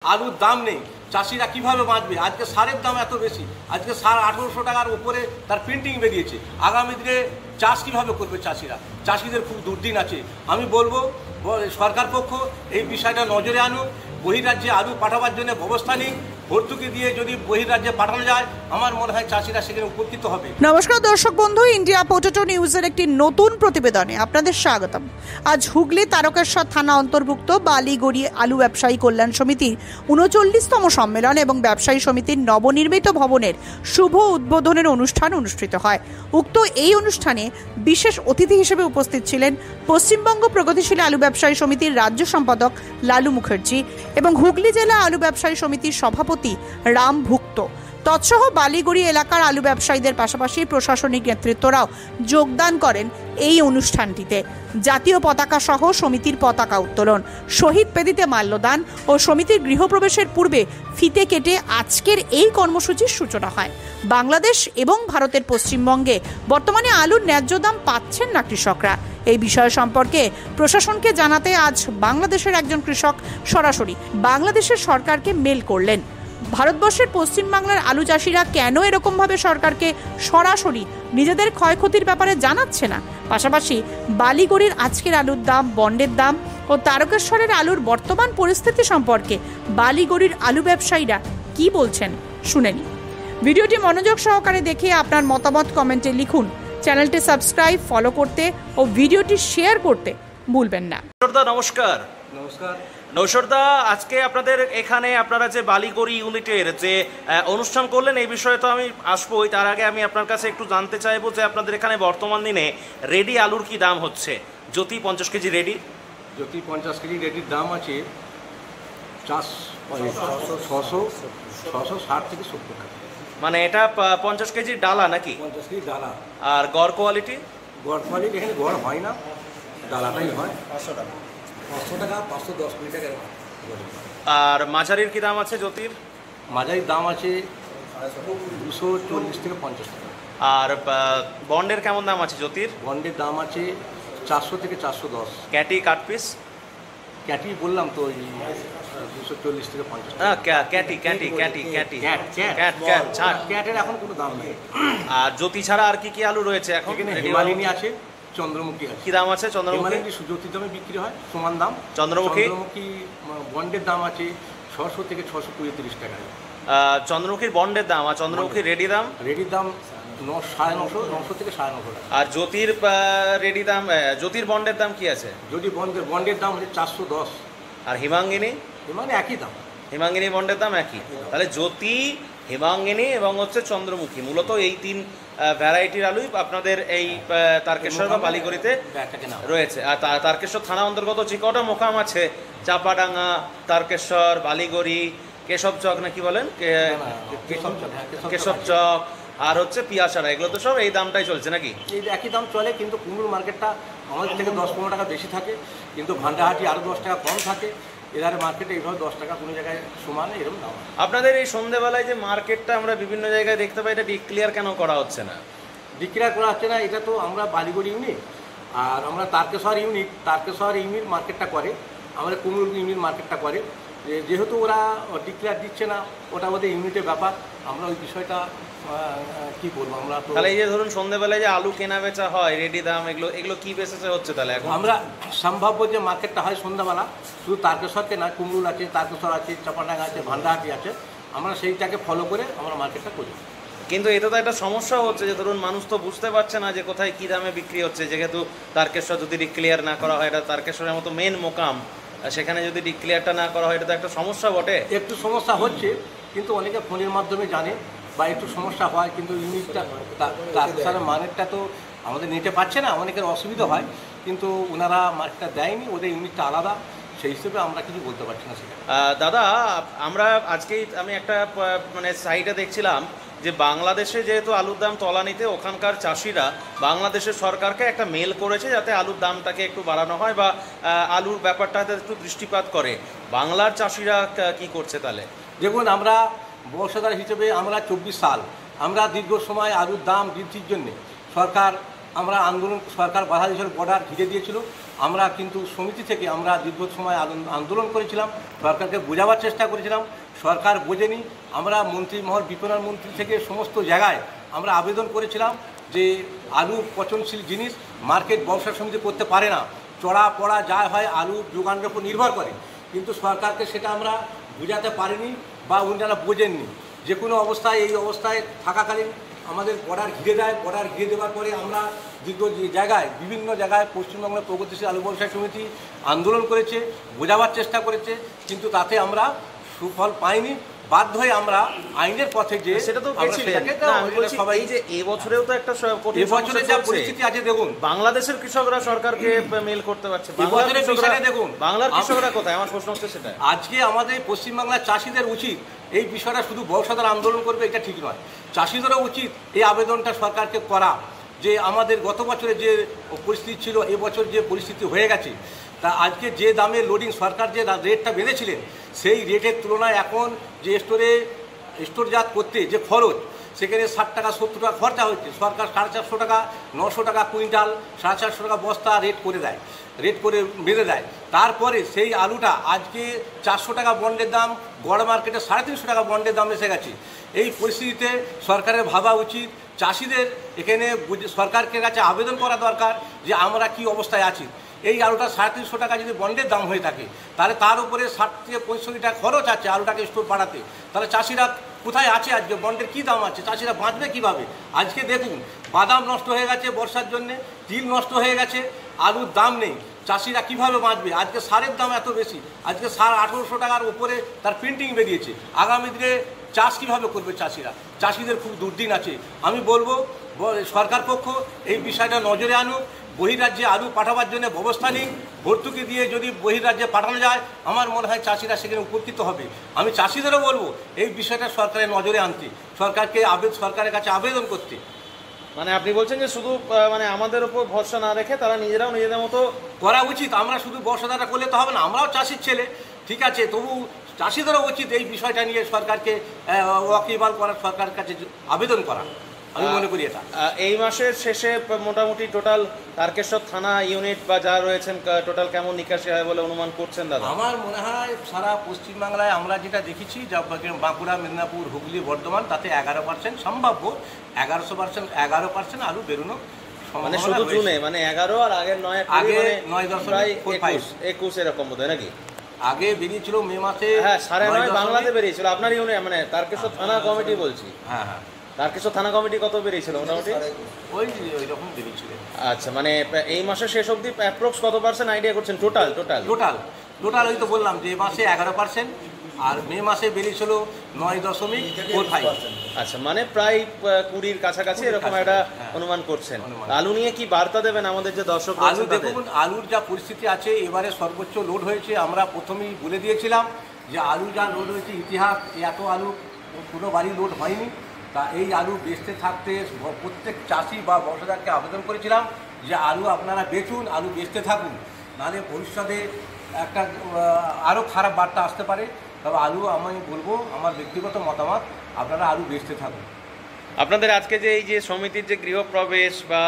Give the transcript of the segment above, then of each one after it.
আলুর দাম নেই, চাষিরা কিভাবে বাঁচবে? আজকে সারের দাম এত বেশি, আজকে সার 1800 টাকার উপরে তার প্রিন্টিং বেরিয়েছে। আগামী দিনে চাষ কিভাবে করবে চাষিরা? চাষিদের খুব দুর্দিন আছে। আমি বলবো সরকার পক্ষ এই বিষয়টা নজরে আনুক, বহিরাজ্যে আলু পাঠাবার জন্য ব্যবস্থা নিক। ভর্তুকি দিয়ে যদি বহিরাজ্যে পাঠানো যায়, আমার মনে হয় চাষিরা সেখানে উপকৃত হবে। নমস্কার দর্শক বন্ধু, ইন্ডিয়া পোটেটো নিউজের একটি নতুন প্রতিবেদনে আপনাদের স্বাগতম। আজ হুগলি তারকেশ্বর থানা অন্তর্ভুক্ত বালিগড়ি আলু ব্যবসায়ী কল্যাণ সমিতির 39তম সম্মেলন এবং ব্যবসায়ী সমিতির নবনির্মিত ভবনের শুভ উদ্বোধনের অনুষ্ঠান অনুষ্ঠিত হয়। উক্ত এই অনুষ্ঠানে বিশেষ অতিথি হিসেবে উপস্থিত ছিলেন পশ্চিমবঙ্গ প্রগতিশীল আলু ব্যবসায়ী সমিতির রাজ্য সম্পাদক লালু মুখার্জি এবং হুগলি জেলা আলু ব্যবসায়ী সমিতির সভাপতি রাম ভুক্ত। তৎসহ বালিগড়ি এলাকার আলু ব্যবসায়ীদের পাশাপাশি প্রশাসনিক নেতৃত্বরাও যোগদান করেন এই অনুষ্ঠানটিতে। জাতীয় পতাকা সহ সমিতির পতাকা উত্তোলন, শহীদ বেদিতে মাল্যদান ও সমিতির গৃহপ্রবেশের পূর্বে ফিতে কেটে আজকের এই কর্মসূচির সূচনা হয়। বাংলাদেশ এবং ভারতের পশ্চিমবঙ্গে বর্তমানে আলুর ন্যায্য দাম পাচ্ছেন না কৃষকরা। এই বিষয় সম্পর্কে প্রশাসনকে জানাতে আজ বাংলাদেশের একজন কৃষক সরাসরি বাংলাদেশের সরকারকে মেল করলেন। ভারতবর্ষের পশ্চিমবাংলার আলু চাষিরা কেন এরকমভাবে সরকারকে সরাসরি নিজেদের ক্ষয়ক্ষতির ব্যাপারে জানাচ্ছে না? পাশাপাশি বালিগড়ির আজকের আলুর দাম, বন্ডের দাম ও তারকেশ্বরের আলুর বর্তমান পরিস্থিতি সম্পর্কে বালিগড়ির আলু ব্যবসায়ীরা কি বলছেন শুনে নিন। ভিডিওটি মনোযোগ সহকারে দেখে আপনার মতামত কমেন্টে লিখুন। চ্যানেলটি সাবস্ক্রাইব, ফলো করতে ও ভিডিওটি শেয়ার করতে ভুলবেন না। নমস্কার। নমস্কার নৌসরদা, আজকে আপনাদের এখানে আপনারা যে বালিগড়ি ইউনিটের যে অনুষ্ঠান করলেন, এই বিষয়ে তো আমি আসবোই। তার আগে আমি আপনার কাছে একটু জানতে চাইবো যে আপনাদের এখানে বর্তমান দিনে রেডি আলুর কি দাম হচ্ছে? জ্যোতি 50 কেজি রেডি, জ্যোতি 50 কেজি রেডির দাম আছে 660 থেকে 70 টাকা। মানে এটা 50 কেজির ডালা নাকি? 50 কেজি ডালা। আর গড় কোয়ালিটি? গড় কোয়ালিটি এখানে গড় হয় না, ডালাটাই হয়। 500 টাকা, 510 কোটি টাকা। আর মাঝারির কি দাম আছে জ্যোতির? মাঝারির দাম আছে 240 থেকে 50 টাকা। আর বন্ডের কেমন দাম আছে জ্যোতির? বন্ডের দাম আছে 400 থেকে 410। ক্যাটি কাট পিস? ক্যাটি বললাম তো, ওই 240 থেকে 50 টাকা। হ্যাঁ, ক্যাটি ক্যাটি ক্যাটি ক্যাটি ক্যাটের এখন কোনো দাম নেই। আর জ্যোতি ছাড়া আর কি কি আলু রয়েছে এখন? হিমালিনী আছে, চন্দ্রমুখী আছে। কি দাম আছে চন্দ্রমুখী? জ্যোতির দামে বিক্রি হয়, সমান দাম। চন্দ্রমুখী বন্ডের দাম আছে 600 থেকে 635 টাকা। চন্দ্রমুখীর বন্ডের দাম আর চন্দ্রমুখীর রেডি দাম? রেডির দাম 900 থেকে 950 টাকা। আর জ্যোতির রেডি দাম, জ্যোতির বন্ডের দাম কি আছে? যদি বন্ডের দাম হচ্ছে 410। আর হিমাঙ্গিনী? মানে একই দাম, হিমাঙ্গিনী বন্ডের দাম একই। তাহলে জ্যোতি, হিমাঙ্গিনী এবং হচ্ছে চন্দ্রমুখী, মূলত এই 3 ভ্যারাইটির আলুই আপনাদের এই তারকেশ্বর বা বালিগড়িতে রয়েছে। আর তারকেশ্বর থানা অন্তর্গত যে কটা মোকাম আছে, চাপাডাঙ্গা, তারকেশ্বর, বালিগড়ি, কেশবচক নাকি বলেন, কেশবচক আর হচ্ছে পিয়াসারা, এগুলো তো সব এই দামটাই চলছে নাকি? এই একই দাম চলে, কিন্তু কুমড়োর মার্কেটটা আমাদের থেকে 10-15 টাকা বেশি থাকে, কিন্তু ভান্ডাহাটি আরও 10 টাকা কম থাকে। এধারে মার্কেটে এইভাবে 10 টাকা কোনো জায়গায় সমান, এরকম দাম। আপনাদের এই সন্ধ্যেবেলায় যে মার্কেটটা আমরা বিভিন্ন জায়গায় দেখতে পাই, এটা ডিক্লিয়ার কেন করা হচ্ছে না? ডিক্লিয়ার করা হচ্ছে না, এটা তো আমরা বালিগড়ি ইউনিট আর আমরা তারকেশ্বর ইউনিট মার্কেটটা করে, আমরা কুমড়োর ইউনিট মার্কেটটা করে। যেহেতু ওরা ডিক্লেয়ার দিচ্ছে না, ওটা ওদের ইউনিটের ব্যাপার। আমরা ওই বিষয়টা কি বলবো, আমরা তো তাহলে এই যে ধরুন সন্ধ্যেবেলায় যে আলু কেনা বেচা হয়, রেডি দাম, এগুলো কি বেসিসে হচ্ছে তাহলে এখন? আমরা সম্ভাব্য যে মার্কেটটা হয় সন্ধ্যাবেলা, শুধু তারকেশ্বরকে না, কুমরুল আছে, তারকেশ্বর আছে, চাপাডাঙ্গা আছে, ভান্ডাহাটি আছে, আমরা সেইটাকে ফলো করে আমরা মার্কেটটা করি। কিন্তু এটা তো একটা সমস্যা হচ্ছে যে ধরুন মানুষ তো বুঝতে পারছে না যে কোথায় কী দামে বিক্রি হচ্ছে। যেহেতু তারকেশ্বর যদি ডিক্লিয়ার না করা হয়, এটা তারকেশ্বরের মতো মেন মোকাম, সেখানে যদি ডিক্লিয়ারটা না করা হয়, এটা তো একটা সমস্যা বটে। একটু সমস্যা হচ্ছে, কিন্তু অনেকে ফোনের মাধ্যমে জানে বা একটু সমস্যা হয়, কিন্তু ইউনিটটা তারকেশ্বরের মার্কেটটা তো আমাদের নিতে পারছে না, অনেকের অসুবিধা হয়, কিন্তু ওনারা মার্কেটটা দেয়নি, ওদের ইউনিটটা আলাদা, সেই হিসেবে আমরা কিছু বলতে পারছি না সেটা। দাদা, আমরা আজকেই আমি একটা মানে সাইটে দেখছিলাম যে বাংলাদেশে যেহেতু আলুর দাম তলানিতে, ওখানকার চাষিরা বাংলাদেশের সরকারকে একটা মেল করেছে যাতে আলুর দামটাকে একটু বাড়ানো হয় বা আলুর ব্যাপারটাতে একটু দৃষ্টিপাত করে। বাংলার চাষিরা কি করছে তাহলে? দেখুন, আমরা বর্ষাদার হিসেবে আমরা 24 সাল আমরা দীর্ঘ সময় আলুর দাম বৃদ্ধির জন্যে সরকার বাধা দিয়েছিল, বর্ডার ঘিরে দিয়েছিল। আমরা কিন্তু সমিতি থেকে আমরা দীর্ঘ সময় আন্দোলন করেছিলাম, সরকারকে বোঝাবার চেষ্টা করেছিলাম, সরকার বোঝেনি। আমরা মন্ত্রীমহল বিপণন মন্ত্রী থেকে সমস্ত জায়গায় আমরা আবেদন করেছিলাম যে আলু পচনশীল জিনিস মার্কেট ব্যবসা সমিতি করতে পারে না, চড়া পড়া যা হয় আলু যোগানের উপর নির্ভর করে, কিন্তু সরকারকে সেটা আমরা বোঝাতে পারিনি বা ওনারা বোঝেননি। যে কোনো অবস্থায় এই অবস্থায় থাকাকালীন আমাদের বর্ডার ঘিরে দেয়, বর্ডার ঘিরে দেওয়ার পরে আমরা দীর্ঘ জায়গায় বিভিন্ন জায়গায় পশ্চিমবঙ্গের প্রগতিশীল আলু ব্যবসায়ী সমিতি আন্দোলন করেছে, বোঝাবার চেষ্টা করেছে, কিন্তু তাতে আমরা সুফল পাইনি। বাধ্য হয়ে আমরা আইনের পথে যে সেটা তো সবাই যে এবছরেও তো একটা এবছরের যা পরিস্থিতি আছে দেখুন, বাংলাদেশের কৃষকরা সরকারকে মেল করতে পারছে, দেখুন বাংলার কৃষকরা কোথায়, আমার প্রশ্ন হচ্ছে সেটা। আজকে আমাদের পশ্চিমবাংলার চাষিদের উচিত এই বিষয়টা শুধু ব্যবসাদার আন্দোলন করবে এটা ঠিক নয়, চাষিদেরও উচিত এই আবেদনটা সরকারকে করা যে আমাদের গত বছরে যে পরিস্থিতি ছিল এবছর যে পরিস্থিতি হয়ে গেছে, তা আজকে যে দামে লোডিং সরকার যে রেটটা বেঁধেছিলেন সেই রেটের তুলনায় এখন যে স্টোরজাত করতে যে খরচ, সেখানে 60 টাকা 70 টাকা খরচা হচ্ছে, সরকার 450 টাকা 900 টাকা কুইন্টাল 450 টাকা বস্তা রেট করে বেঁধে দেয়। তারপরে সেই আলুটা আজকে 400 টাকা বন্ডের দাম, গড় মার্কেটে 350 টাকা বন্ডের দাম এসে গেছে। এই পরিস্থিতিতে সরকারের ভাবা উচিত, চাষিদের এখানে সরকারকে কাছে আবেদন করা দরকার যে আমরা কি অবস্থায় আছি। এই আলুটা 350 টাকা যদি বন্ডের দাম হয়ে থাকে, তাহলে তার উপরে 60 থেকে 65 টাকা খরচ আছে আলুটাকে স্টোর বাড়াতে, তাহলে চাষিরা কোথায় আছে? আজকে বন্ডের কী দাম আছে, চাষিরা বাঁচবে কীভাবে? আজকে দেখুন বাদাম নষ্ট হয়ে গেছে বর্ষার জন্যে, তিল নষ্ট হয়ে গেছে, আলুর দাম নেই, চাষিরা কিভাবে বাঁচবে? আজকে সারের দাম এত বেশি, আজকে সার 1800 টাকার উপরে তার প্রিন্টিং বেরিয়েছে। আগামী দিনে চাষ কীভাবে করবে চাষিরা? চাষিদের খুব দুর্দিন আছে। আমি বলবো সরকার পক্ষ এই বিষয়টা নজরে আনুক, বহিরাজ্যে আলু পাঠাবার জন্য ব্যবস্থা নিন, ভর্তুকি দিয়ে যদি বহিরাজ্যে পাঠানো যায় আমার মনে হয় চাষিরা সেখানে উপকৃত হবে। আমি চাষিদেরও বলবো এই বিষয়টা সরকারের নজরে আনতে, সরকারের কাছে আবেদন করতে। মানে আপনি বলছেন যে শুধু মানে আমাদের উপর ভরসা না রেখে তারা নিজেরাও নিজেদের মতো করা উচিত। আমরা শুধু বর্ষাদারা করলে তো হবে না, আমরাও চাষির ছেলে, ঠিক আছে, তবু চাষিদেরও উচিত এই বিষয়টা নিয়ে সরকারকে ওয়াকিবহাল করার, সরকারের কাছে আবেদন করা। আমি মনে করি এটা এই মাসের শেষে মোটামুটি টোটাল তারকেশ্বর থানা ইউনিট বা যা রয়েছেন টোটাল কেমন নিকাশি হয় বলে অনুমান করছেন দাদা? আমার মনে হয় সারা পশ্চিমবাংলায় আমরা যেটা দেখেছি, বাঁকুড়া, মেদিনীপুর, হুগলি, বর্ধমান, তাতে 11% সম্ভাব্য 11% আলু বেরোনো, মানে শুধু জুনে, মানে 11 আর আগের 9.21 এরকম বোধ হয় নাকি? আগে বেরিয়েছিল মে মাসে, হ্যাঁ 9.5 বাংলাতে বেরিয়েছিল। আপনার ইউনিট মানে তারকেশ্বর থানা কমিটি বলছি। হ্যাঁ হ্যাঁ, তারকেশ্বর থানা কমিটি কত বেরিয়েছিল মোটামুটি? ওই রকম বেরিয়েছিল। আচ্ছা, মানে এই মাসে শেষ অবধি অ্যাপ্রক্স কত পার্সেন্ট আইডিয়া করছেন টোটাল? ওই তো বললাম যে মাসে 11% আর মে মাসে বেরিয়েছিল 9.45। আচ্ছা, মানে প্রায় 20-র কাছাকাছি এরকম একটা অনুমান করছেন। আলু নিয়ে কি বার্তা দেবেন আমাদের যে দর্শক? আলু দেখুন, আলুর যা পরিস্থিতি আছে এবারে সর্বোচ্চ লোড হয়েছে। আমরা প্রথমেই বলে দিয়েছিলাম যে আলু যা লোড হয়েছে ইতিহাস, এত আলু কোনো বাড়ি লোড হয়নি। তা এই আলু বেচতে থাকতে প্রত্যেক চাষি বা ব্যবসাদারকে আবেদন করেছিলাম যে আলু আপনারা বেচুন, আলু বেচতে থাকুন, নাহলে ভবিষ্যতে একটা আরও খারাপ বার্তা আসতে পারে। তবে আলু আমি বলবো, আমার ব্যক্তিগত মতামত, আপনারা আলু বেচতে থাকুন। আপনাদের আজকে যে এই যে সমিতির যে গৃহপ্রবেশ বা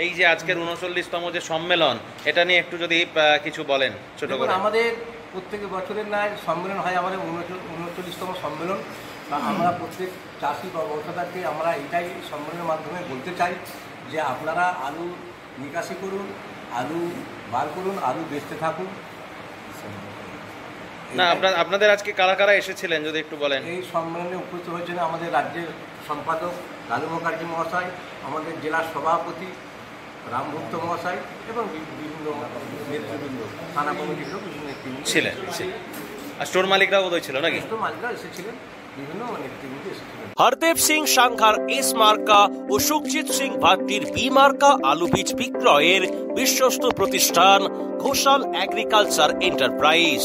এই যে আজকের 39তম যে সম্মেলন, এটা নিয়ে একটু যদি কিছু বলেন ছোট করে। আমাদের প্রত্যেক বছরের ন্যায় সম্মেলন হয়, আমাদের 39তম সম্মেলন। আমরা প্রত্যেক চাষি বা ব্যবসাদারকে আমরা এটাই সম্মেলনের মাধ্যমে বলতে চাই যে আপনারা আলু নিকাশি করুন, আলু বার করুন, আলু বেচতে থাকুন। না, আপনাদের আজকে কারা কারা এসেছিলেন যদি একটু বলেন? এই সম্মেলনে উপস্থিত হয়েছেন আমাদের রাজ্যের সম্পাদক লালু মুখার্জি মহাশয়, আমাদের জেলার সভাপতি রামভক্ত মহাশয় এবং বিভিন্ন নেতৃবৃন্দ, থানা কমিটিরও বিভিন্ন নেতৃবৃন্দ ছিলেন। আর স্টোর মালিকরাও বোধহয় ছিল নাকি? স্টোর মালিকরা এসেছিলেন, বিভিন্ন নেতৃবৃন্দ এসেছিলেন। হরদেব সিং সাংঘার এস মার্কা ও সুখজিৎ সিং ভাট্টির বি মার্কা আলু বীজ বিক্রয়ের বিশ্বস্ত প্রতিষ্ঠান ঘোষাল এগ্রিকালচার এন্টারপ্রাইজ।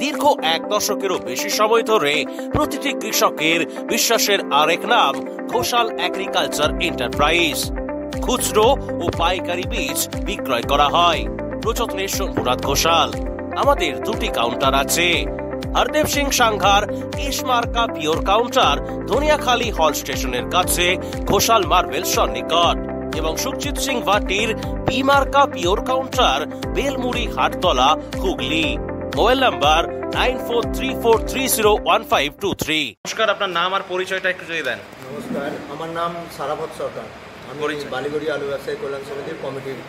দীর্ঘ 1 দশকেরও বেশি সময় ধরে প্রতিটি কৃষকের বিশ্বাসের আরেক নাম ঘোষাল এগ্রিকালচার এন্টারপ্রাইজ। খুচরো ও পাইকারি বীজ বিক্রয় করা হয়। প্রযত্নে শম্ভুনাথ ঘোষাল। আমাদের 2টি কাউন্টার আছে। হরদেব সিং সাংঘার এস মার্কা পিওর কাউন্টার ধনিয়াখালী হল স্টেশনের কাছে, ঘোষাল মার্বেল সন্নিকট। এবং সুখজিৎ সিং ভাটির বি মার্কা pure counter, Belmuri, Hattala, Hooghly. Mobile number 9434301523। নমস্কার, আপনার নাম আর পরিচয়টা একটু যদি দেন। নমস্কার, আমার নাম সারাপত সরকার। আমি পরিচয়? বালিগড়ি আলু ব্যবসায়ী কল্যাণ সমিতির কমিটির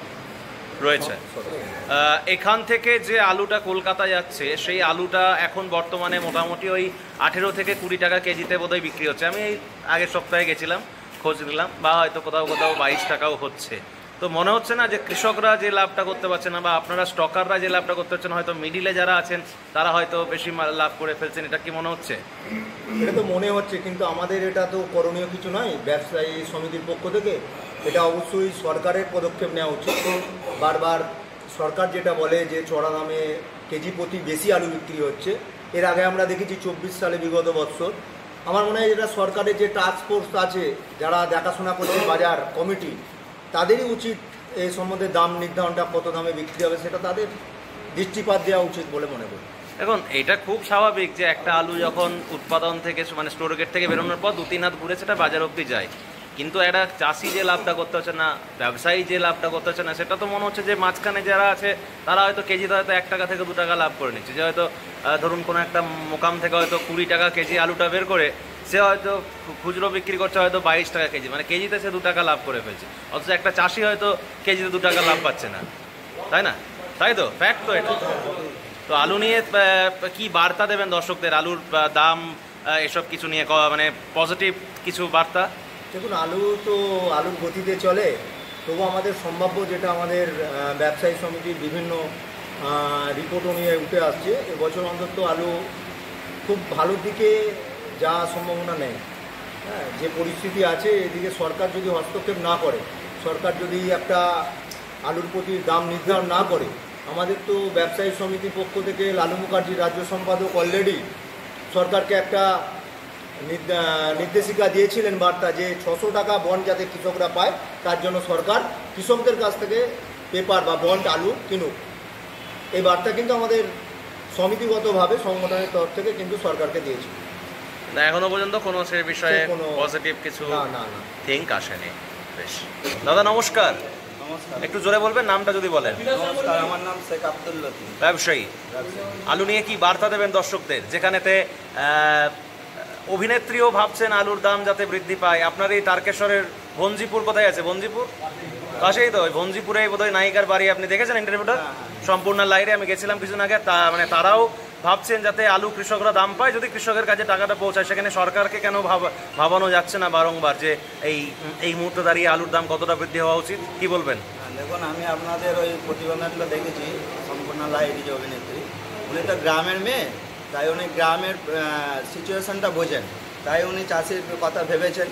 রয়েছে। এখান থেকে যে আলুটা কলকাতা যাচ্ছে সেই আলুটা এখন বর্তমানে মোটামুটি ওই 18 থেকে 20 টাকা কেজিতে বোধহয় বিক্রি হচ্ছে। আমি এই আগের সপ্তাহে গেছিলাম, খোঁজ নিলাম, বা হয়তো কোথাও কোথাও 22 টাকাও হচ্ছে। তো মনে হচ্ছে না যে কৃষকরা যে লাভটা করতে পারছে না, বা আপনারা স্টকাররা যে লাভটা করতে পারছেন, হয়তো মিডিলে যারা আছেন তারা হয়তো বেশি লাভ করে ফেলছেন, এটা কি মনে হচ্ছে? এটা তো মনে হচ্ছে, কিন্তু আমাদের এটা তো করণীয় কিছু নয় ব্যবসায়ী সমিতির পক্ষ থেকে। এটা অবশ্যই সরকারের পদক্ষেপ নেওয়া উচিত। বারবার সরকার যেটা বলে যে চড়া দামে কেজি প্রতি বেশি আলু বিক্রি হচ্ছে, এর আগে আমরা দেখেছি 24 সালে বিগত বৎসর। আমার মনে হয় এটা সরকারের যে টাস্ক ফোর্স আছে, যারা দেখাশোনা করছে বাজার কমিটি, তাদেরই উচিত এই সম্বন্ধে দাম নির্ধারণটা কত দামে বিক্রি হবে সেটা তাদের দৃষ্টিপাত দেওয়া উচিত বলে মনে করি। এখন এটা খুব স্বাভাবিক যে একটা আলু যখন উৎপাদন থেকে মানে স্টোর গেট থেকে বেরোনোর পর 2-3 হাত ঘুরে সেটা বাজার অবধি যায়, কিন্তু একটা চাষি যে লাভটা করতে হচ্ছে না, ব্যবসায়ী যে লাভটা করতে হচ্ছে না, সেটা তো মনে হচ্ছে যে মাঝখানে যারা আছে তারা হয়তো কেজিতে হয়তো 1 টাকা থেকে 2 টাকা লাভ করে নিচ্ছে। যে হয়তো ধরুন কোনো একটা মোকাম থেকে হয়তো 20 টাকা কেজি আলুটা বের করে সে হয়তো খুচরো বিক্রি করছে হয়তো 22 টাকা কেজি, মানে কেজিতে সে 2 টাকা লাভ করে ফেলছে। অথচ একটা চাষি হয়তো কেজিতে 2 টাকা লাভ পাচ্ছে না, তাই না? তাই তো, ফ্যাক্ট তো এটা। তো আলু নিয়ে কি বার্তা দেবেন দর্শকদের, আলুর দাম এসব কিছু নিয়ে, মানে পজিটিভ কিছু বার্তা? দেখুন, আলু তো আলুর গতিতে চলে, তবু আমাদের সম্ভাব্য যেটা আমাদের ব্যবসায়ী সমিতির বিভিন্ন রিপোর্টও নিয়ে উঠে আসছে, এবছর অন্তত আলু খুব ভালোর দিকে যাওয়ার সম্ভাবনা নেই। হ্যাঁ, যে পরিস্থিতি আছে এদিকে সরকার যদি হস্তক্ষেপ না করে, সরকার যদি একটা আলুর প্রতি দাম নির্ধারণ না করে, আমাদের তো ব্যবসায়ী সমিতির পক্ষ থেকে লালু মুখার্জি রাজ্য সম্পাদক অলরেডি সরকারকে একটা নির্দেশিকা দিয়েছিলেন বার্তা, যে 600 টাকা বন্ড যাতে কৃষকরা পায়, তার জন্য সরকার কৃষকদের কাছ থেকে পেপার বা বন্ড আলু কিনুক। এই বার্তা কিন্তু আমাদের সমিতিগতভাবে সংগঠনের তরফ থেকে কিন্তু সরকারকে দিয়েছে। না, এখনো পর্যন্ত কোনো সে বিষয়ে কোনো- পজিটিভ কিছু না। থিঙ্ক আসেনি। বেশ, দাদা নমস্কার। নমস্কার। একটু জোরে বলবেন, নামটা যদি বলেন। নমস্কার, আমার নাম শেখ আব্দুল লতিফ। ব্যবসায়ী। আলু নিয়ে কি বার্তা দেবেন দর্শকদের, যেখানেতে অভিনেত্রীও ভাবছেন আলুর দাম যাতে বৃদ্ধি পায়? আপনার এই তারকেশ্বরের ভঞ্জিপুর কোথায় আছে? ভঞ্জিপুর পাশেই তো, ওই ভঞ্জিপুরে বোধহয় নায়িকার বাড়ি। আপনি দেখেছেন ইন্টারভিউটা? সম্পূর্ণ লাইরে আমি গেছিলাম কিছুদিন আগে। মানে তারাও ভাবছেন যাতে আলু কৃষকরা দাম পায়, যদি কৃষকের কাছে টাকাটা পৌঁছায়। সেখানে সরকারকে কেন ভাবানো যাচ্ছে না বারংবার যে এই মুহূর্তে দাঁড়িয়ে আলুর দাম কতটা বৃদ্ধি হওয়া উচিত? কি বলবেন? দেখুন, আমি আপনাদের ওই প্রতিবেদনটা দেখেছি, সম্পূর্ণ লাইট যে অভিনেত্রী, উনি তো গ্রামের মেয়ে, তাই উনি গ্রামের সিচুয়েশানটা বোঝেন, তাই উনি চাষির কথা ভেবেছেন।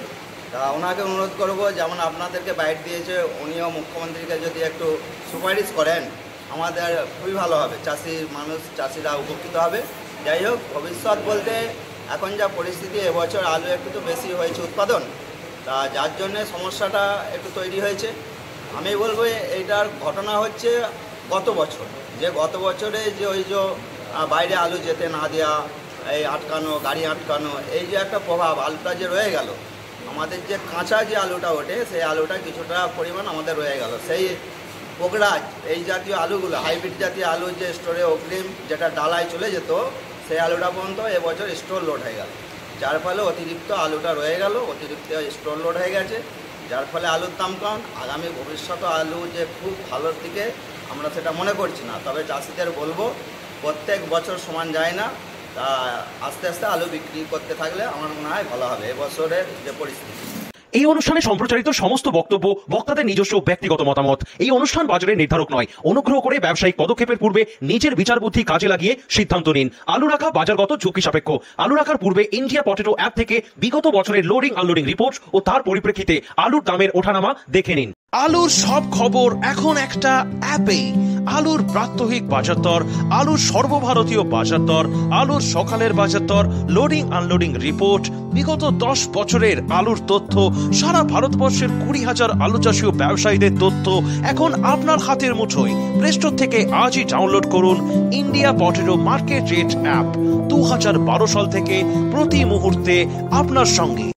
তা ওনাকে অনুরোধ করবো, যেমন আপনাদেরকে বাইট দিয়েছে, উনিও মুখ্যমন্ত্রীকে যদি একটু সুপারিশ করেন আমাদের খুবই ভালো হবে। চাষিরা উপকৃত হবে। যাই হোক, ভবিষ্যৎ বলতে এখন যা পরিস্থিতি, এবছর আলু একটু তো বেশি হয়েছে উৎপাদন, তা যার জন্যে সমস্যাটা একটু তৈরি হয়েছে। আমি বলবো এইটার ঘটনা হচ্ছে গত বছর, যে গত বছরে যে ওই যে বাইরে আলু যেতে না দেওয়া, এই আটকানো, গাড়ি আটকানো, এই যে একটা প্রভাব আলুটা যে রয়ে গেল, আমাদের যে কাঁচা যে আলুটা ওঠে সেই আলুটা কিছুটা পরিমাণ আমাদের রয়ে গেল। সেই পোকরাজ, এই জাতীয় আলুগুলো, হাইব্রিড জাতীয় আলু যে স্টোরে অগ্রিম যেটা ডালায় চলে যেত, সেই আলুটা পর্যন্ত এবছর স্টোর লোড হয়ে গেল, যার ফলে অতিরিক্ত আলুটা রয়ে গেল, অতিরিক্ত স্টোর লোড হয়ে গেছে, যার ফলে আলুর দাম কম। আগামী ভবিষ্যতে আলু যে খুব ভালোর দিকে আমরা সেটা মনে করছি না, তবে চাষিদের বলবো প্রত্যেক বছর সমান যায় না, তা আস্তে আস্তে আলু বিক্রি করতে থাকলে আমার মনে হয় ভালো হবে এবছরের যে পরিস্থিতি। এই অনুষ্ঠানে সম্প্রচারিত সমস্ত বক্তব্য বক্তাদের নিজস্ব ব্যক্তিগত মতামত। এই অনুষ্ঠান বাজারের নির্ধারক নয়। অনুগ্রহ করে ব্যবসায়িক পদক্ষেপের পূর্বে নিজের বিচার বুদ্ধি কাজে লাগিয়ে সিদ্ধান্ত নিন। আলু রাখা বাজারগত ঝুঁকি সাপেক্ষ। আলু রাখার পূর্বে ইন্ডিয়া পটেটো অ্যাপ থেকে বিগত বছরের লোডিং আনলোডিং রিপোর্ট ও তার পরিপ্রেক্ষিতে আলুর দামের ওঠানামা দেখে নিন। আলুর সব খবর এখন একটা অ্যাপে। আলুর প্রাত্যহিক বাজার দর, আলুর সর্বভারতীয় বাজার দর, আলুর সকালের বাজার দর, লোডিং আনলোডিং রিপোর্ট, বিগত 10 বছরের আলুর তথ্য, সারা ভারতবর্ষের 20,000 আলু চাষী ও ব্যবসায়ীদের তথ্য এখন আপনার হাতের মুঠোয়। প্লে স্টোর থেকে আজই ডাউনলোড করুন India potato market rate app. 2012 সাল থেকে প্রতি মুহূর্তে আপনার সঙ্গে।